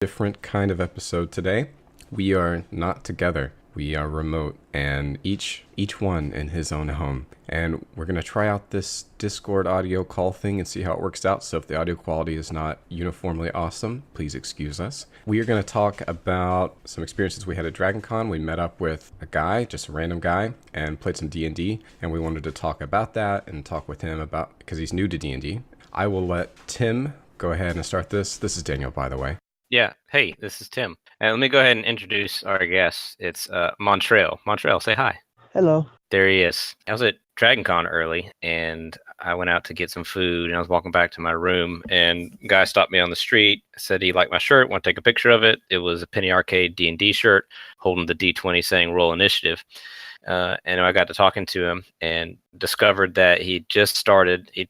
Different kind of episode today. We are not together. We are remote, and each one in his own home. And we're gonna try out this Discord audio call thing and see how it works out. So if the audio quality is not uniformly awesome, please excuse us. We are gonna talk about some experiences we had at DragonCon. We met up with a guy, just a random guy, and played some D&D. And we wanted to talk about that and talk with him about because he's new to D&D. I will let Tim go ahead and start this. This is Daniel, by the way. Yeah. Hey, this is Tim. And let me go ahead and introduce our guest. It's Montrail. Montrail, say hi. Hello. There he is. I was at DragonCon early, and I went out to get some food, and I was walking back to my room, and a guy stopped me on the street, said he liked my shirt, want to take a picture of it. It was a Penny Arcade D&D shirt, holding the D20 saying Roll Initiative. And I got to talking to him and discovered that he'd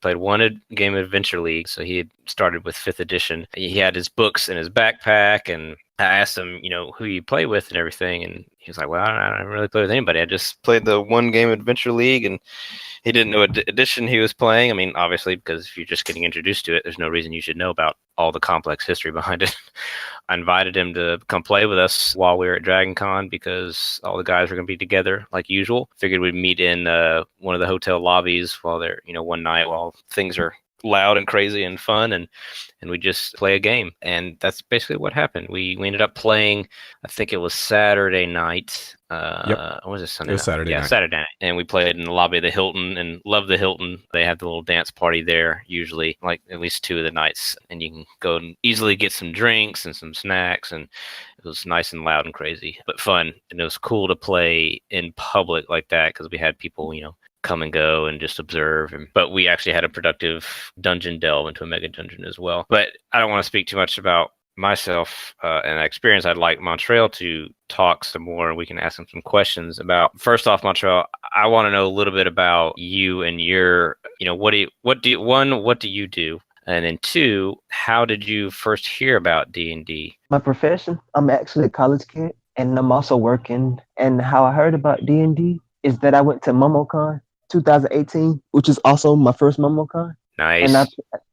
played one game of Adventure League, so he had started with 5th edition. He had his books in his backpack, and I asked him, who you play with and everything, and he was like, well, I don't really play with anybody. I just played the one game of Adventure League, and he didn't know what edition he was playing. I mean, obviously, because if you're just getting introduced to it, there's no reason you should know about all the complex history behind it. I invited him to come play with us while we were at DragonCon because all the guys were going to be together like usual. Figured we'd meet in one of the hotel lobbies while they're, one night while things are loud and crazy and fun, and we just play a game. And that's basically what happened. We ended up playing, I think it was Saturday night. Yep. Or was it Sunday? It was Saturday night. Saturday night. And we played in the lobby of the Hilton, and love the Hilton. They have the little dance party there usually, like at least 2 of the nights, and you can go and easily get some drinks and some snacks, and it was nice and loud and crazy, but fun. And it was cool to play in public like that because we had people, come and go and just observe. But we actually had a productive dungeon delve into a mega dungeon as well. But I don't want to speak too much about myself and experience. I'd like Montrail to talk some more, and we can ask him some questions about. First off, Montrail, I want to know a little bit about you and your, what do you do? And then 2, how did you first hear about D&D? My profession, I'm actually a college kid, and I'm also working. And how I heard about D&D is that I went to MomoCon 2018, which is also my first MomoCon. Nice.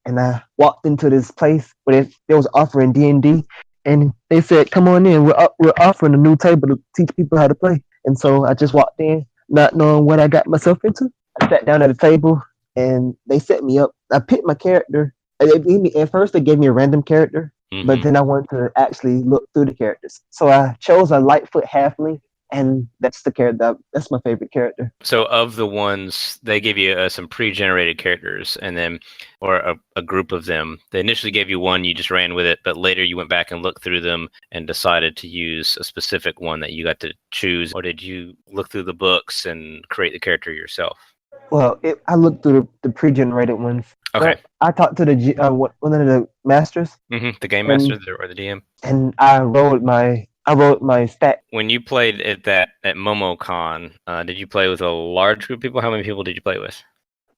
And I walked into this place where they was offering D&D, and they said, "Come on in. We're offering a new table to teach people how to play." And so I just walked in, not knowing what I got myself into. I sat down at a table, and they set me up. I picked my character. At first, they gave me a random character, but then I wanted to actually look through the characters. So I chose a Lightfoot halfling. And that's the character. That's my favorite character. So of the ones, they gave you some pre-generated characters, and then, or a group of them. They initially gave you one, you just ran with it, but later you went back and looked through them and decided to use a specific one that you got to choose. Or did you look through the books and create the character yourself? Well, I looked through the pre-generated ones. Okay. I talked to one of the masters. The game master or the DM. And I wrote my stat. When you played at MomoCon, did you play with a large group of people? How many people did you play with?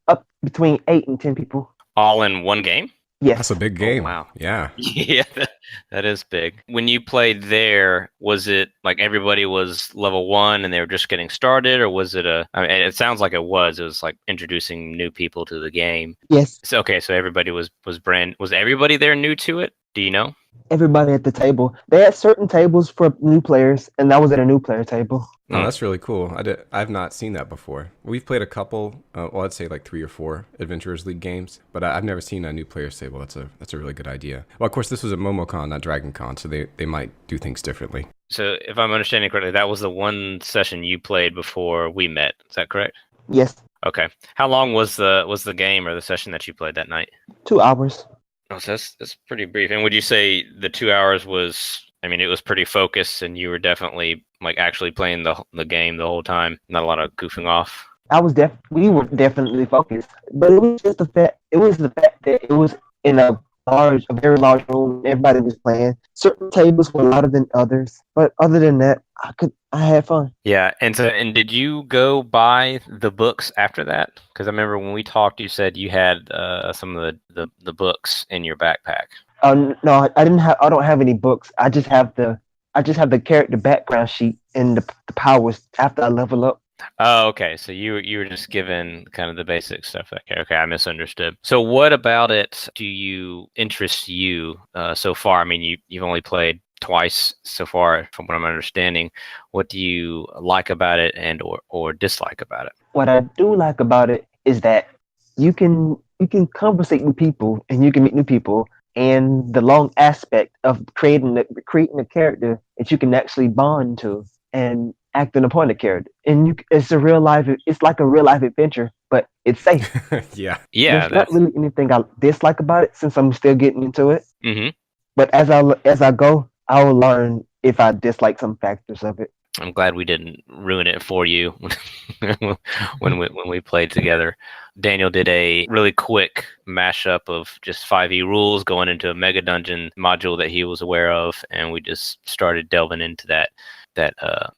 Up between 8 and 10 people. All in one game? Yes. That's a big game. Oh, wow. Yeah. Yeah, that is big. When you played there, was it like everybody was level 1 and they were just getting started, or was it it sounds like it was like introducing new people to the game. Yes. So everybody was everybody there new to it? Do you know? Everybody at the table. They had certain tables for new players, and I was at a new player table. Oh, that's really cool. I've not seen that before. We've played a couple, I'd say like 3 or 4 Adventurers League games, but I've never seen a new players table. That's a really good idea. Well, of course, this was at MomoCon, not DragonCon, so they might do things differently. So if I'm understanding correctly, that was the one session you played before we met. Is that correct? Yes. Okay. How long was the game or the session that you played that night? 2 hours. Oh, so that's pretty brief. And would you say the 2 hours was, it was pretty focused, and you were definitely like actually playing the game the whole time, not a lot of goofing off? We were definitely focused, but it was just the fact that it was in a very large room. Everybody was playing. Certain tables were louder than others, but other than that, I had fun. Yeah, and did you go buy the books after that? Because I remember when we talked, you said you had some of the books in your backpack. No, I didn't have. I don't have any books. I just have the character background sheet and the powers after I level up. Oh, okay. So you were just given kind of the basic stuff. Okay, I misunderstood. So what about it do you interest you so far? I mean, you've only played twice so far, from what I'm understanding. What do you like about it and or dislike about it? What I do like about it is that you can conversate with people and you can meet new people, and the long aspect of creating a character that you can actually bond to and acting upon the character. And it's like a real life adventure, but it's safe. Yeah. Yeah, There's not that's. really anything I dislike about it since I'm still getting into it. Hmm. But as I go, I will learn if I dislike some factors of it. I'm glad we didn't ruin it for you when we played together. Daniel did a really quick mashup of just 5e rules going into a mega dungeon module that he was aware of, and we just started delving into that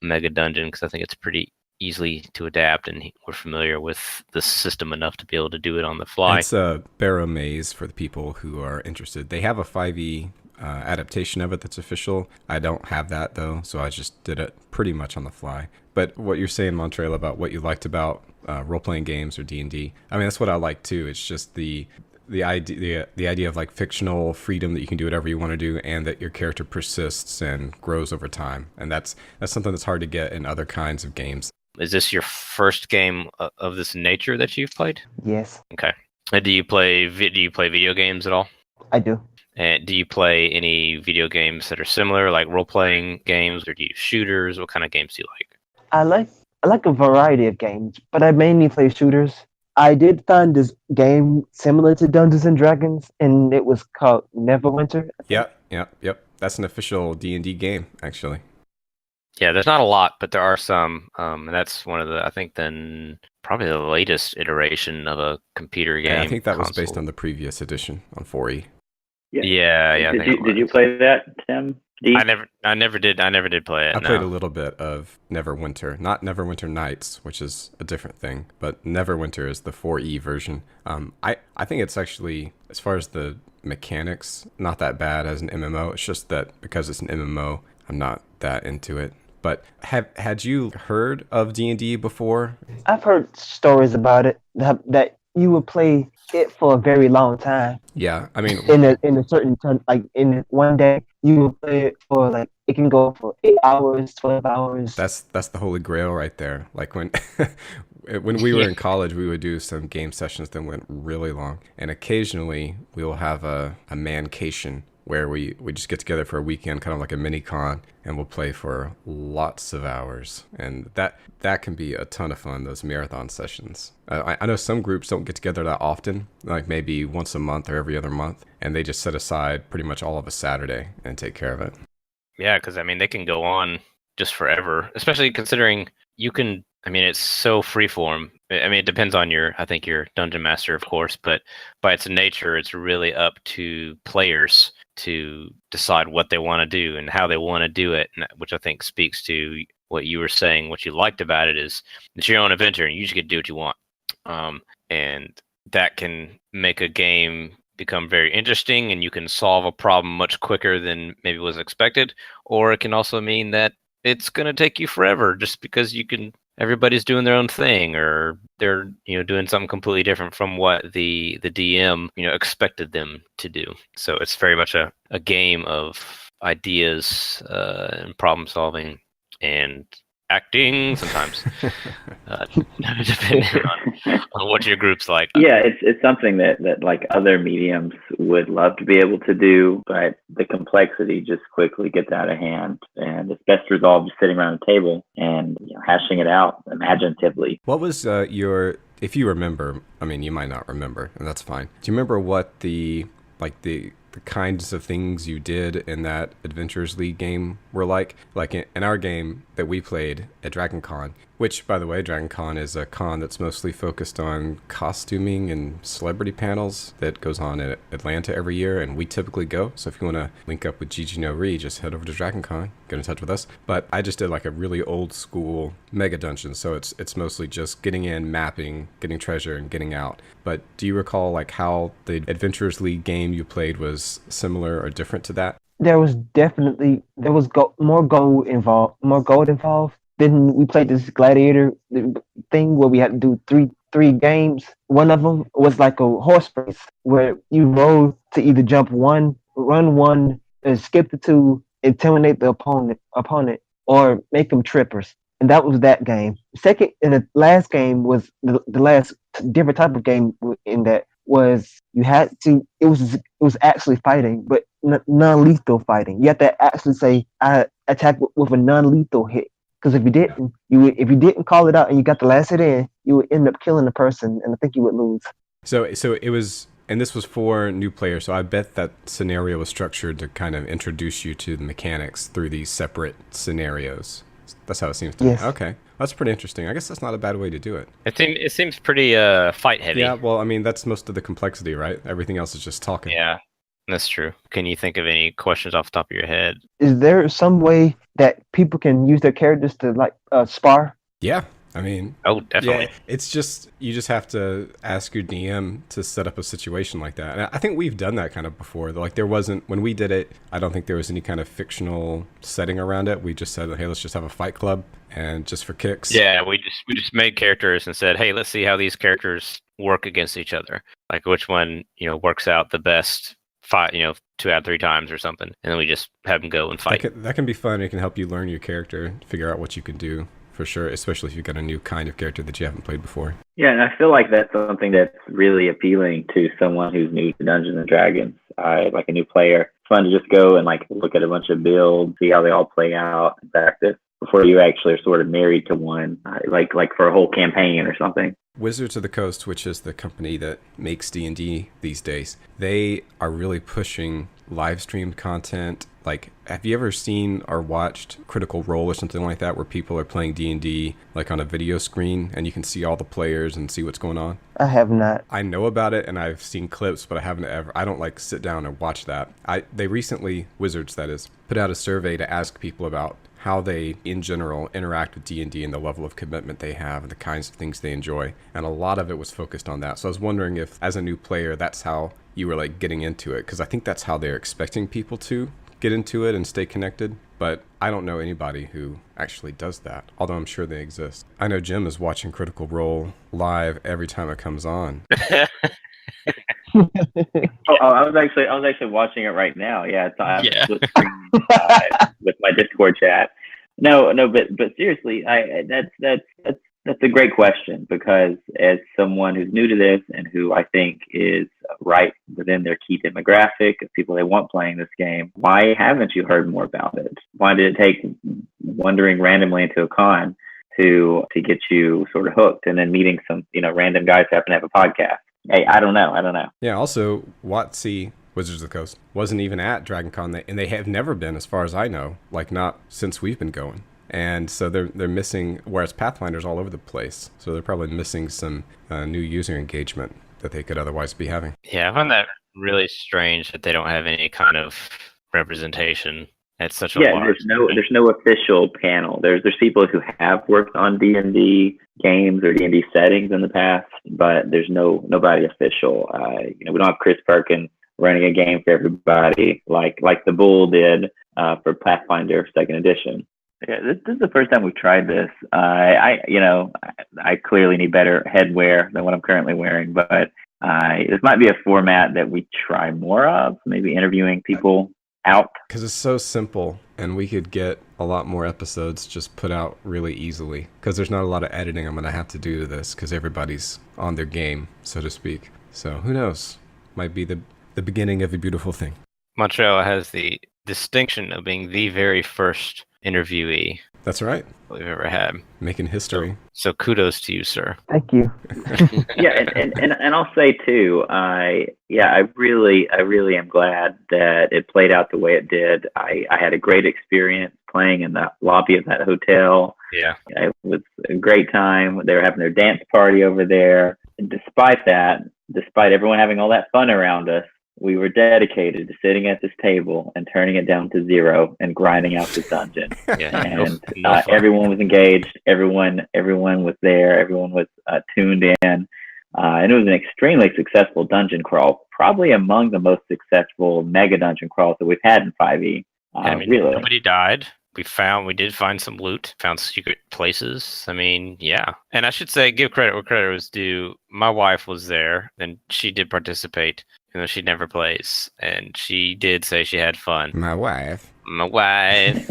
mega dungeon because I think it's pretty easily to adapt, and we're familiar with the system enough to be able to do it on the fly. It's a Barrow Maze for the people who are interested. They have a 5e adaptation of it that's official. I don't have that though, so I just did it pretty much on the fly. But what you're saying, Montrail, about what you liked about role-playing games or D&D, I mean, that's what I like too. It's just the idea of like fictional freedom that you can do whatever you want to do, and that your character persists and grows over time. And that's something that's hard to get in other kinds of games. Is this your first game of this nature that you've played? Yes, Okay. And do you play video games at all? I do. And do you play any video games that are similar, like role-playing games, or do you shooters? What kind of games do you like? I like a variety of games, but I mainly play shooters. I did find this game similar to Dungeons and Dragons, and it was called Neverwinter. Yep. That's an official D&D game, actually. Yeah, there's not a lot, but there are some. And that's one of I think, probably the latest iteration of a computer game. Yeah, I think that was based console. on the previous edition on 4E. Yeah, I Did think you did you play that, Tim? D? I never did play it. I played a No. little bit of Neverwinter, not Neverwinter Nights, which is a different thing, but Neverwinter is the 4E version. I think it's actually, as far as the mechanics, not that bad as an MMO. It's just that because it's an MMO, I'm not that into it. But had you heard of D&D before? I've heard stories about it that you would play it for a very long time. Yeah, I mean, In a certain time, like in one day, you will play it for like it can go for 8 hours, 12 hours. that's the holy grail right there. Like when when we were in college, we would do some game sessions that went really long, and occasionally we will have a mancation where we just get together for a weekend, kind of like a mini con, and we'll play for lots of hours, and that can be a ton of fun. Those marathon sessions. I know some groups don't get together that often, like maybe once a month or every other month, and they just set aside pretty much all of a Saturday and take care of it. Yeah, because I mean they can go on just forever, especially considering you can. I mean, it's so freeform. I mean, it depends on I think your dungeon master, of course, but by its nature, it's really up to players to decide what they want to do and how they want to do it, which I think speaks to what you were saying. What you liked about it is it's your own adventure, and you just get to do what you want. And that can make a game become very interesting, and you can solve a problem much quicker than maybe was expected. Or it can also mean that it's going to take you forever just because everybody's doing their own thing, or they're doing something completely different from what the DM expected them to do. So it's very much a game of ideas and problem solving and acting sometimes, depending on what your group's like. Yeah, it's something that like other mediums would love to be able to do, but the complexity just quickly gets out of hand, and it's best resolved just sitting around a table and hashing it out imaginatively. What was if you remember, I mean, you might not remember, and that's fine. Do you remember what the kinds of things you did in that Adventurers League game were like? Like in our game that we played at Dragon Con, which, by the way, Dragon Con is a con that's mostly focused on costuming and celebrity panels that goes on in Atlanta every year, and we typically go. So if you want to link up with Gigi No Re, just head over to Dragon Con, get in touch with us. But I just did like a really old school mega dungeon, so it's mostly just getting in, mapping, getting treasure, and getting out. But do you recall like how the Adventurers League game you played was similar or different to that? There was more gold involved, then we played this gladiator thing where we had to do three games. One of them was like a horse race where you roll to either jump one, run one, skip the two, intimidate the opponent, or make them trippers. And that was that game. Second, and the last game was the last different type of game in that was you had to. It was actually fighting, but non-lethal fighting. You have to actually say I attack with a non-lethal hit. Because if you didn't call it out and you got the last hit in, you would end up killing the person, and I think you would lose. So it was, and this was for new players. So I bet that scenario was structured to kind of introduce you to the mechanics through these separate scenarios. That's how it seems to me. Okay, that's pretty interesting. I guess that's not a bad way to do it. It seems pretty fight heavy. Yeah, well, I mean, that's most of the complexity, right? Everything else is just talking. Yeah, that's true. Can you think of any questions off the top of your head? Is there some way that people can use their characters to like spar? Yeah, I mean, oh, definitely. Yeah, it's just you just have to ask your DM to set up a situation like that. And I think we've done that kind of before. Like there wasn't when we did it. I don't think there was any kind of fictional setting around it. We just said, hey, let's just have a fight club and just for kicks. Yeah, we just made characters and said, hey, let's see how these characters work against each other. Like which one works out the best. Fight, 2 out of 3 times or something, and then we just have them go and fight. That can be fun. It can help you learn your character, figure out what you can do for sure, especially if you've got a new kind of character that you haven't played before. Yeah, and I feel like that's something that's really appealing to someone who's new to Dungeons and Dragons. Like a new player. It's fun to just go and like look at a bunch of builds, see how they all play out in practice before you actually are sort of married to one, like for a whole campaign or something. Wizards of the Coast, which is the company that makes D&D these days, they are really pushing live streamed content. Like, have you ever seen or watched Critical Role or something like that where people are playing D&D like on a video screen and you can see all the players and see what's going on? I have not. I know about it and I've seen clips, but I don't like sit down and watch that. They recently, Wizards that is, put out a survey to ask people about how they, in general, interact with D&D and the level of commitment they have and the kinds of things they enjoy. And a lot of it was focused on that. So I was wondering if, as a new player, that's how you were like getting into it. Because I think that's how they're expecting people to get into it and stay connected. But I don't know anybody who actually does that, although I'm sure they exist. I know Jim is watching Critical Role live every time it comes on. I was actually watching it right now. Yeah, split screen with my Discord chat. No, but seriously, that's a great question, because as someone who's new to this and who I think is right within their key demographic of people they want playing this game, why haven't you heard more about it? Why did it take wandering randomly into a con to get you sort of hooked, and then meeting some random guys who happen to have a podcast? Hey, I don't know. Yeah, also, WotC, Wizards of the Coast, wasn't even at DragonCon, and they have never been, as far as I know, like not since we've been going. And so they're missing, whereas Pathfinder's all over the place, so they're probably missing some new user engagement that they could otherwise be having. Yeah, I find that really strange that they don't have any kind of representation. It's such a large there's no official panel. There's people who have worked on D&D games or D&D settings in the past, but there's nobody official. We don't have Chris Perkins running a game for everybody like the Bull did for Pathfinder 2nd edition. Yeah, this is the first time we've tried this. I clearly need better headwear than what I'm currently wearing, but this might be a format that we try more of, maybe interviewing people out. Because it's so simple, and we could get a lot more episodes just put out really easily. Because there's not a lot of editing I'm going to have to do to this, because everybody's on their game, so to speak. So who knows? Might be the beginning of a beautiful thing. Montrail has the distinction of being the very first interviewee. That's right. We've ever had. Making history. So kudos to you, sir. Thank you. Yeah, and I'll say too, I really am glad that it played out the way it did. I had a great experience playing in the lobby of that hotel. Yeah. It was a great time. They were having their dance party over there. And despite everyone having all that fun around us, we were dedicated to sitting at this table and turning it down to 0 and grinding out this dungeon. Yeah, and everyone was engaged. Everyone was there. Everyone was tuned in. And it was an extremely successful dungeon crawl, probably among the most successful mega dungeon crawls that we've had in 5e. Really. Nobody died. We did find some loot, found secret places. I mean, yeah. And I should say, give credit where credit was due. My wife was there, and she did participate, even though she never plays. And she did say she had fun. My wife. My wife.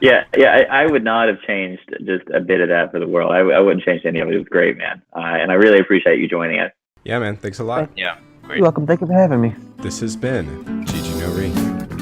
Yeah, I would not have changed just a bit of that for the world. I wouldn't change any of it. It was great, man. And I really appreciate you joining us. Yeah, man. Thanks a lot. Yeah. Great. You're welcome. Thank you for having me. This has been GG No Re.